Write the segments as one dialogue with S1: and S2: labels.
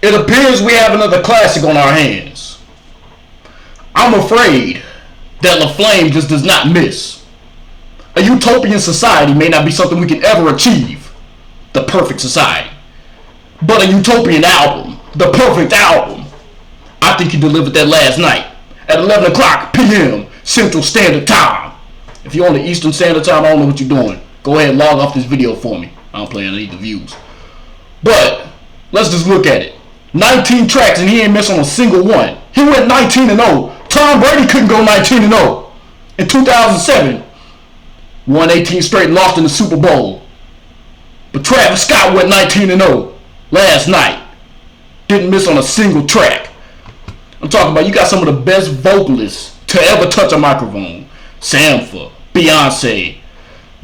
S1: It appears we have another classic on our hands. I'm afraid that LaFlame just does not miss. A utopian society may not be something we can ever achieve, the perfect society, but a utopian album, the perfect album. I think he delivered that last night at 11 o'clock p.m. Central Standard Time. If you're on the Eastern Standard Time, I don't know what you're doing. Go ahead and log off this video for me. I don't play any of the views. But let's just look at it. 19 tracks and he ain't missed on a single one. He went 19-0. Tom Brady couldn't go 19-0. In 2007, won 18 straight and lost in the Super Bowl. But Travis Scott went 19-0 last night. Didn't miss on a single track. I'm talking about you got some of the best vocalists to ever touch a microphone. Sampha, Beyonce,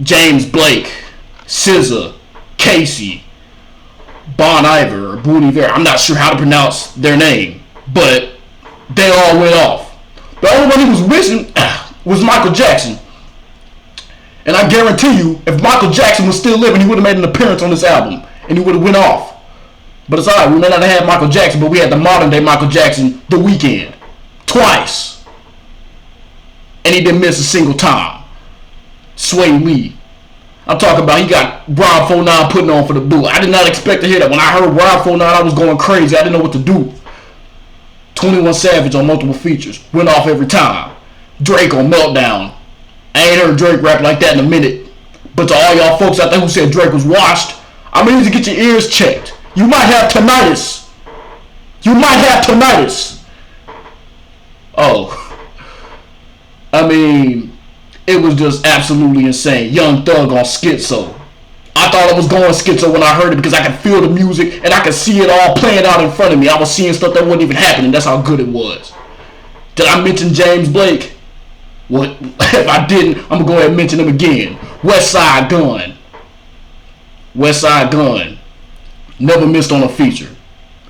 S1: James Blake, SZA, Casey, Bon Iver, or Bon Iver. I'm not sure how to pronounce their name, but they all went off. The only one he was missing was Michael Jackson. And I guarantee you, if Michael Jackson was still living, he would have made an appearance on this album, and he would have went off. But it's alright, we may not have had Michael Jackson, but we had the modern day Michael Jackson, The Weeknd, twice. And he didn't miss a single time. Sway Lee. I'm talking about he got Rob 49 putting on for the boo. I did not expect to hear that. When I heard Rob 49, I was going crazy. I didn't know what to do. 21 Savage on multiple features. Went off every time. Drake on Meltdown. I ain't heard Drake rap like that in a minute. But to all y'all folks out there who said Drake was washed, I need you to get your ears checked. You might have tinnitus. You might have tinnitus. Oh. I mean, it was just absolutely insane. Young Thug on Schizo. I thought I was going schizo when I heard it because I could feel the music and I could see it all playing out in front of me. I was seeing stuff that wasn't even happening. That's how good it was. Did I mention James Blake? What? If I didn't, I'm going to go ahead and mention him again. Westside Gunn. Westside Gunn. Never missed on a feature.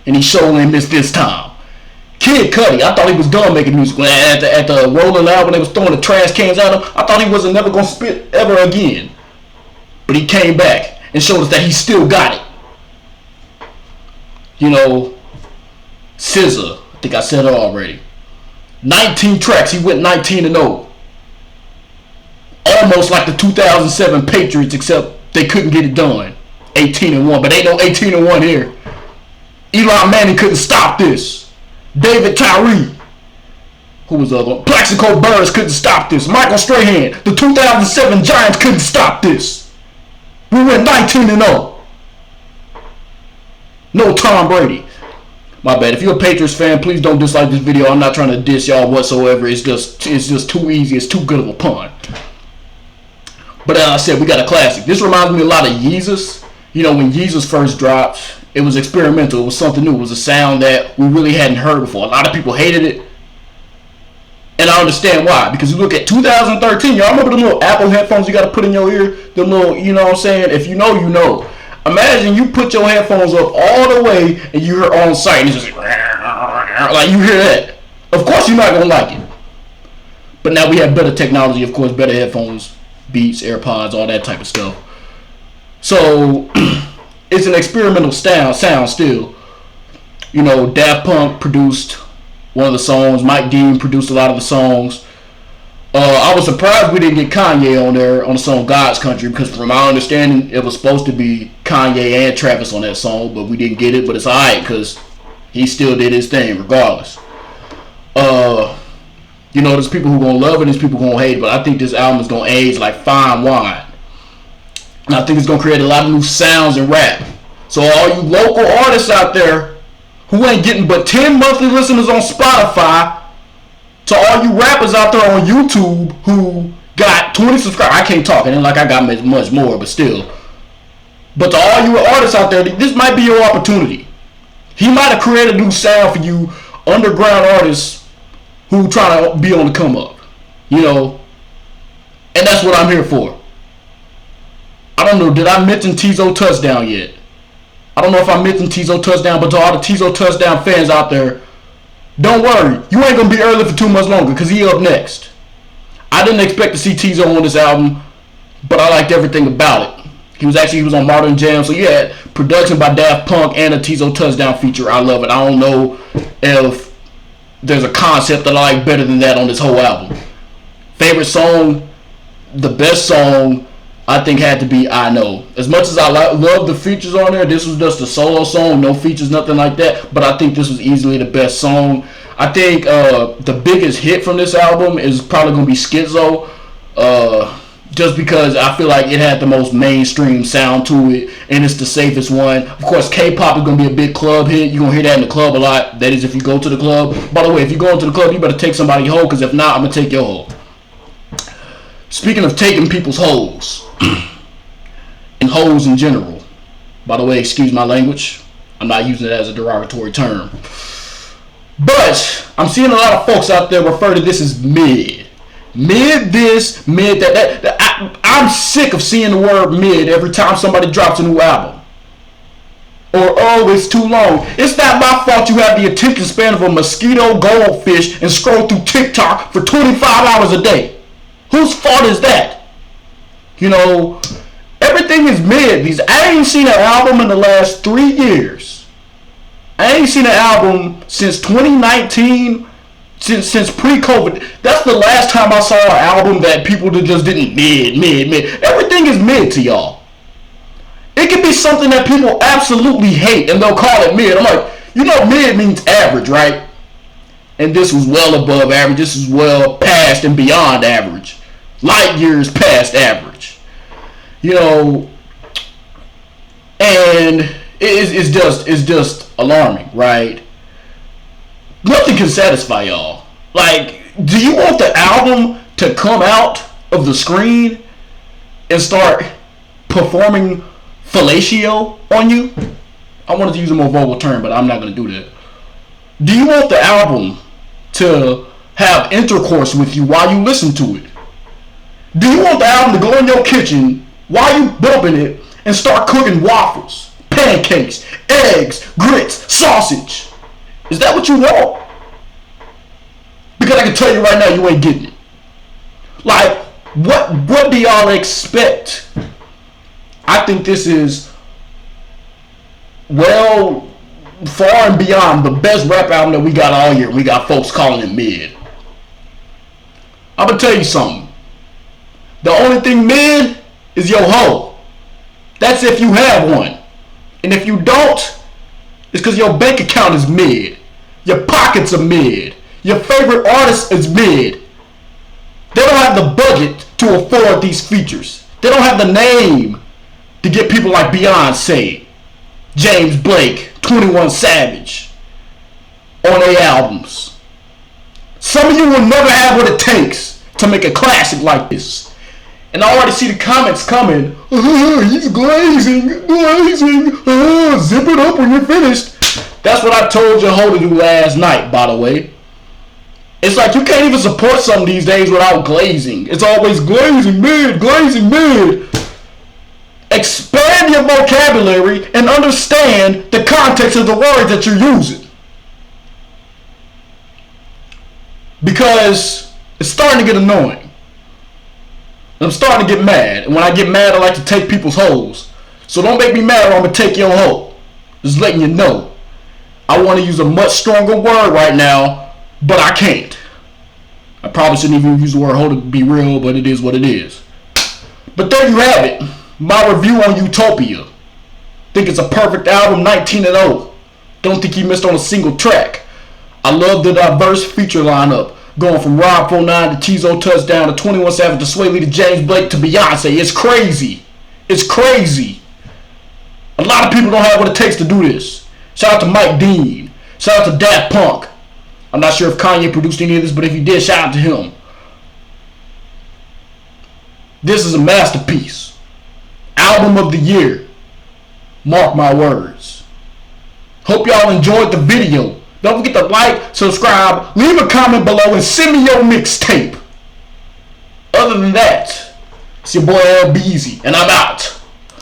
S1: And he surely missed this time. Kid Cudi, I thought he was done making music. At the Rolling Loud when they was throwing the trash cans at him, I thought he wasn't never going to spit ever again. But he came back and showed us that he still got it. You know, SZA, I think I said it already. 19 tracks, he went 19-0. Almost like the 2007 Patriots, except they couldn't get it done. 18-1, but ain't no 18-1 here. Eli Manning couldn't stop this. David Tyree, who was the other one? Plaxico Burress couldn't stop this. Michael Strahan, the 2007 Giants couldn't stop this. We went 19-0. No Tom Brady. My bad. If you're a Patriots fan, please don't dislike this video. I'm not trying to diss y'all whatsoever. It's just too easy. It's too good of a pun. But as I said, we got a classic. This reminds me a lot of Yeezus. You know, when Yeezus first dropped, it was experimental. It was something new. It was a sound that we really hadn't heard before. A lot of people hated it. And I understand why. Because you look at 2013, y'all remember the little Apple headphones you got to put in your ear? The little, you know what I'm saying? If you know, you know. Imagine you put your headphones up all the way and you hear on site and it's just like you hear that. Of course you're not going to like it. But now we have better technology, of course, better headphones, Beats, AirPods, all that type of stuff. So it's an experimental sound still. You know, Daft Punk produced one of the songs. Mike Dean produced a lot of the songs. I was surprised we didn't get Kanye on there on the song God's Country, because from my understanding it was supposed to be Kanye and Travis on that song, but we didn't get it. But it's alright because he still did his thing regardless. You know, there's people who gonna love it and there's people who gonna hate it, but I think this album is gonna age like fine wine. And I think it's gonna create a lot of new sounds in rap. So all you local artists out there who ain't getting but 10 monthly listeners on Spotify, to all you rappers out there on YouTube who got 20 subscribers, I can't talk, it ain't like I got much more, but still. But to all you artists out there, this might be your opportunity. He might have created a new sound for you underground artists who try to be on the come up, you know. And that's what I'm here for. I don't know, did I mention Tizo Touchdown yet? I don't know if I mentioned Tizo Touchdown, but to all the Tizo Touchdown fans out there, don't worry, you ain't gonna be early for 2 months longer, because he up next. I didn't expect to see Tizo on this album, but I liked everything about it. He was on Modern Jam. So yeah, production by Daft Punk and a Tizo Touchdown feature. I love it. I don't know if there's a concept that I like better than that on this whole album. Favorite song, the best song, I think had to be I Know. As much as I love the features on there, this was just a solo song, no features, nothing like that. But I think this was easily the best song. I think the biggest hit from this album is probably going to be Schizo. Just because I feel like it had the most mainstream sound to it, and it's the safest one. Of course, K-pop is going to be a big club hit. You're going to hear that in the club a lot. That is if you go to the club. By the way, if you go into the club, you better take somebody home, because if not, I'm going to take your hoe. Speaking of taking people's hoes, and hoes in general, by the way, excuse my language. I'm not using it as a derogatory term. But I'm seeing a lot of folks out there refer to this as mid. Mid this, mid that. I'm sick of seeing the word mid every time somebody drops a new album. Or, oh, it's too long. It's not my fault you have the attention span of a mosquito goldfish and scroll through TikTok for 25 hours a day. Whose fault is that? You know, everything is mid. I ain't seen an album in the last 3 years. I ain't seen an album since 2019. Since pre-COVID, that's the last time I saw an album that people just didn't mid. Everything is mid to y'all. It can be something that people absolutely hate and they'll call it mid. I'm like, you know, mid means average, right? And this was well above average. This is well past and beyond average. Light years past average. You know, and it's just alarming, right? Nothing can satisfy y'all. Like, do you want the album to come out of the screen and start performing fellatio on you? I wanted to use a more vulgar term, but I'm not going to do that. Do you want the album to have intercourse with you while you listen to it? Do you want the album to go in your kitchen while you bumping it and start cooking waffles, pancakes, eggs, grits, sausage? Is that what you want? Because I can tell you right now, you ain't getting it. Like, what do y'all expect? I think this is well, far and beyond the best rap album that we got all year. We got folks calling it mid. I'm gonna tell you something. The only thing mid is your hoe. That's if you have one. And if you don't, it's because your bank account is mid. Your pockets are mid. Your favorite artist is mid. They don't have the budget to afford these features. They don't have the name to get people like Beyonce, James Blake, 21 Savage on their albums. Some of you will never have what it takes to make a classic like this. And I already see the comments coming. He's glazing. Zip it up when you're finished. That's what I told your hoe to do last night, by the way. It's like you can't even support something these days without glazing. It's always glazing mid. Expand your vocabulary and understand the context of the words that you're using. Because it's starting to get annoying. I'm starting to get mad. And when I get mad, I like to take people's hoes. So don't make me mad or I'm going to take your hoe. Just letting you know. I want to use a much stronger word right now, but I can't. I probably shouldn't even use the word hoe to be real, but it is what it is. But there you have it. My review on UTOPIA. Think it's a perfect album, 19-0. Don't think he missed on a single track. I love the diverse feature lineup. Going from Rob 49 to Tizo Touchdown to 21 Savage to Sway Lee to James Blake to Beyonce. It's crazy. It's crazy. A lot of people don't have what it takes to do this. Shout out to Mike Dean. Shout out to Daft Punk. I'm not sure if Kanye produced any of this, but if he did, shout out to him. This is a masterpiece. Album of the year. Mark my words. Hope y'all enjoyed the video. Don't forget to like, subscribe, leave a comment below, and send me your mixtape. Other than that, it's your boy LBeezy, and I'm out.